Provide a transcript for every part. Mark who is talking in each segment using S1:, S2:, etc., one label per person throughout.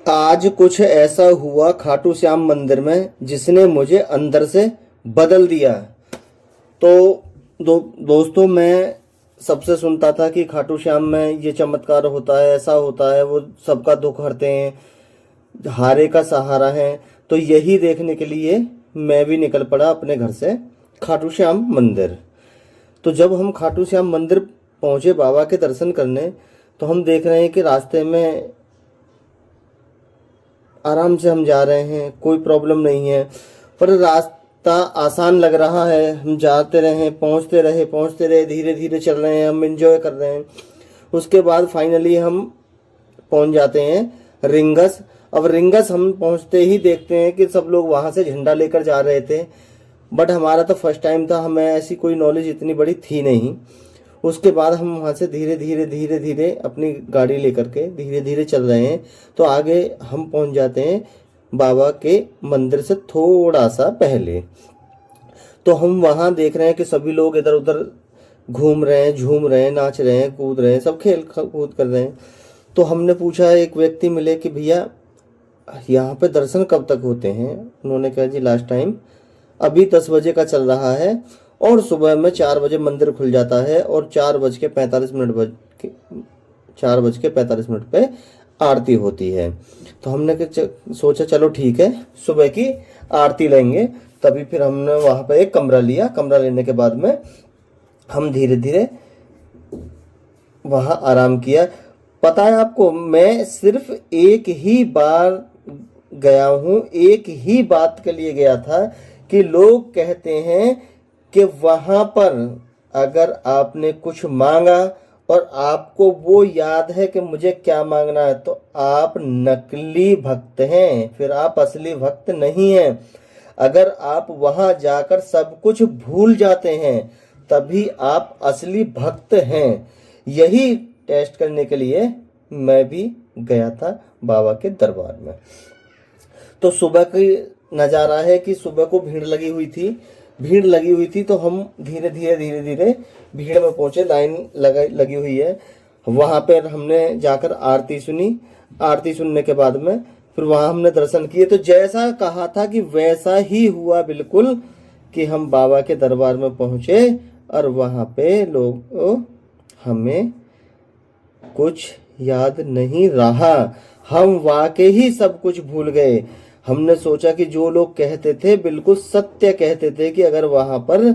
S1: आज कुछ ऐसा हुआ खाटू श्याम मंदिर में जिसने मुझे अंदर से बदल दिया। तो दोस्तों, मैं सबसे सुनता था कि खाटू श्याम में ये चमत्कार होता है, ऐसा होता है, वो सबका दुख हरते हैं, हारे का सहारा है। तो यही देखने के लिए मैं भी निकल पड़ा अपने घर से खाटू श्याम मंदिर। तो जब हम खाटू श्याम मंदिर पहुंचे बाबा के दर्शन करने, तो हम देख रहे हैं कि रास्ते में आराम से हम जा रहे हैं, कोई प्रॉब्लम नहीं है। पर रास्ता आसान लग रहा है, हम जाते रहे, पहुंचते रहे, धीरे धीरे चल रहे हैं, हम एंजॉय कर रहे हैं। उसके बाद फाइनली हम पहुंच जाते हैं रिंगस। अब रिंगस हम पहुंचते ही देखते हैं कि सब लोग वहां से झंडा लेकर जा रहे थे, बट हमारा तो फर्स्ट टाइम था, हमें ऐसी कोई नॉलेज इतनी बड़ी थी नहीं। उसके बाद हम वहाँ से धीरे धीरे अपनी गाड़ी लेकर के धीरे धीरे चल रहे हैं। तो आगे हम पहुँच जाते हैं बाबा के मंदिर से थोड़ा सा पहले। तो हम वहाँ देख रहे हैं कि सभी लोग इधर उधर घूम रहे हैं, झूम रहे हैं, नाच रहे हैं, कूद रहे हैं, सब खेल कूद कर रहे हैं। तो हमने पूछा, एक व्यक्ति मिले कि भैया यहाँ पे दर्शन कब तक होते हैं? उन्होंने कहा जी लास्ट टाइम अभी 10 बजे का चल रहा है और सुबह में 4 बजे मंदिर खुल जाता है और 4:45 पे आरती होती है। तो हमने सोचा चलो ठीक है, सुबह की आरती लेंगे। तभी फिर हमने वहाँ पे एक कमरा लिया। कमरा लेने के बाद में हम धीरे धीरे वहाँ आराम किया। पता है आपको, मैं सिर्फ एक ही बार गया हूँ, एक ही बात के लिए गया था कि लोग कहते हैं कि वहां पर अगर आपने कुछ मांगा और आपको वो याद है कि मुझे क्या मांगना है, तो आप नकली भक्त हैं, फिर आप असली भक्त नहीं हैं। अगर आप वहां जाकर सब कुछ भूल जाते हैं तभी आप असली भक्त हैं। यही टेस्ट करने के लिए मैं भी गया था बाबा के दरबार में। तो सुबह की नज़ारा है कि सुबह को भीड़ लगी हुई थी। तो हम धीरे धीरे भीड़ में पहुंचे। लाइन लगी हुई है। वहां पर हमने जाकर आरती सुनी। आरती सुनने के बाद में फिर वहां हमने दर्शन किए। तो जैसा कहा था कि वैसा ही हुआ बिल्कुल, कि हम बाबा के दरबार में पहुंचे और वहां पे लोग हमें कुछ याद नहीं रहा। हम वाकई ही सब कुछ भूल गए। हमने सोचा कि जो लोग कहते थे बिल्कुल सत्य कहते थे कि अगर वहां पर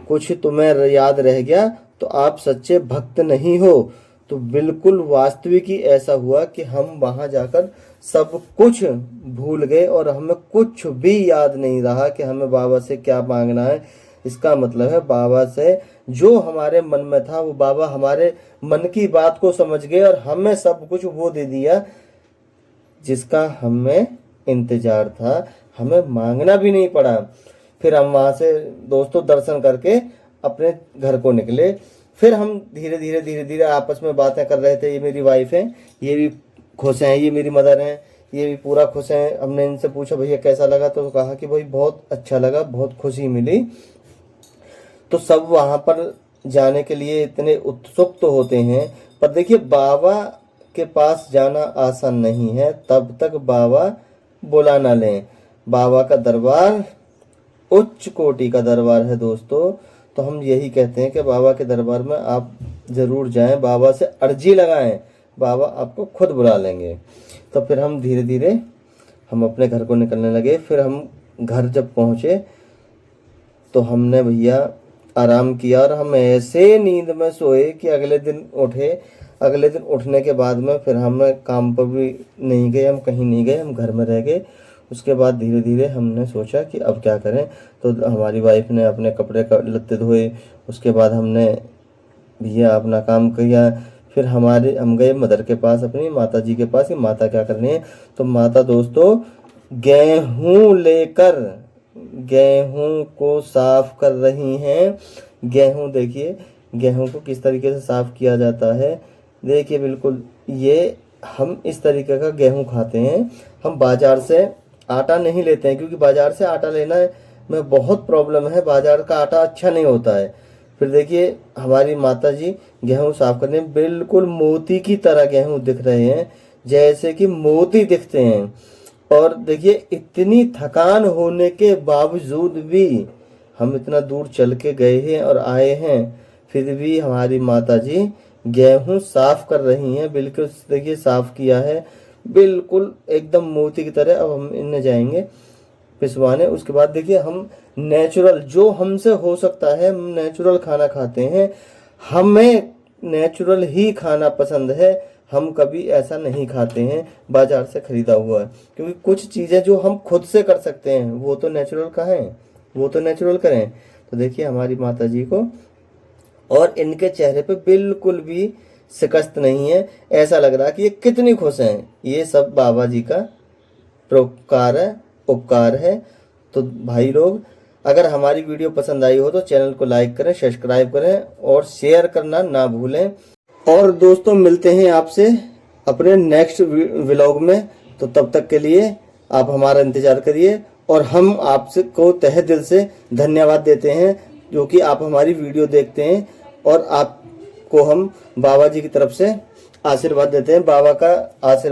S1: कुछ तुम्हें याद रह गया तो आप सच्चे भक्त नहीं हो। तो बिल्कुल वास्तविक ही ऐसा हुआ कि हम वहां जाकर सब कुछ भूल गए और हमें कुछ भी याद नहीं रहा कि हमें बाबा से क्या मांगना है। इसका मतलब है बाबा से जो हमारे मन में था वो बाबा हमारे मन की बात को समझ गए और हमें सब कुछ वो दे दिया जिसका हमें इंतजार था। हमें मांगना भी नहीं पड़ा। फिर हम वहां से दोस्तों दर्शन करके अपने घर को निकले। फिर हम धीरे धीरे आपस में बातें कर रहे थे। ये मेरी वाइफ है, ये भी खुश हैं, ये मेरी मदर हैं, ये भी पूरा खुश हैं। हमने इनसे पूछा भैया कैसा लगा, तो कहा कि भाई बहुत अच्छा लगा, बहुत खुशी मिली। तो सब वहां पर जाने के लिए इतने उत्सुक तो होते हैं, पर देखिए बाबा के पास जाना आसान नहीं है तब तक बाबा बुला ना लें। बाबा का दरबार उच्च कोटि का दरबार है दोस्तों। तो हम यही कहते हैं कि बाबा के दरबार में आप जरूर जाएं, बाबा से अर्जी लगाएं, बाबा आपको खुद बुला लेंगे। तो फिर हम धीरे धीरे हम अपने घर को निकलने लगे। फिर हम घर जब पहुंचे तो हमने भैया आराम किया और हम ऐसे नींद में सोए कि अगले दिन उठे। अगले दिन उठने के बाद में फिर हम काम पर भी नहीं गए, हम कहीं नहीं गए, हम घर में रह गए। उसके बाद धीरे धीरे हमने सोचा कि अब क्या करें। तो हमारी वाइफ ने अपने कपड़े लत्ते धोए। उसके बाद हमने भैया अपना काम किया। फिर हम गए मदर के पास, अपनी माता जी के पास कि माता क्या कर रही है। तो माता दोस्तों गेहूं लेकर गेहूं को साफ कर रही हैं। गेहूं देखिए, गेहूं को किस तरीके से साफ किया जाता है। देखिए बिल्कुल ये हम इस तरीके का गेहूं खाते हैं। हम बाजार से आटा नहीं लेते हैं क्योंकि बाजार से आटा लेना में बहुत प्रॉब्लम है। बाजार का आटा अच्छा नहीं होता है। फिर देखिए हमारी माता जी गेहूं साफ करने, बिल्कुल मोती की तरह गेहूं दिख रहे हैं। जैसे कि मोती दिखते हैं। और देखिए इतनी थकान होने के बावजूद भी हम इतना दूर चल के गए हैं और आए हैं, फिर भी हमारी माता जी गेहूं साफ कर रही हैं। बिल्कुल देखिए साफ किया है, बिल्कुल एकदम मोती की तरह। अब हम इनमें जाएंगे पिसवाने। उसके बाद देखिए हम नेचुरल, जो हमसे हो सकता है, हम नेचुरल खाना खाते हैं। हमें नेचुरल ही खाना पसंद है, हम कभी ऐसा नहीं खाते हैं बाजार से खरीदा हुआ। क्योंकि कुछ चीज़ें जो हम खुद से कर सकते हैं वो तो नेचुरल कहाँ है, वो तो नेचुरल करें। तो देखिए हमारी माता जी को, और इनके चेहरे पे बिल्कुल भी शिकस्त नहीं है। ऐसा लग रहा है कि ये कितनी खुश हैं। ये सब बाबा जी का परोपकार है, उपकार है। तो भाई लोग, अगर हमारी वीडियो पसंद आई हो तो चैनल को लाइक करें, सब्सक्राइब करें और शेयर करना ना भूलें। और दोस्तों मिलते हैं आपसे अपने नेक्स्ट व्लॉग में। तो तब तक के लिए आप हमारा इंतज़ार करिए, और हम आपसे को तहे दिल से धन्यवाद देते हैं जो कि आप हमारी वीडियो देखते हैं, और आपको हम बाबा जी की तरफ से आशीर्वाद देते हैं। बाबा का आशीर्वाद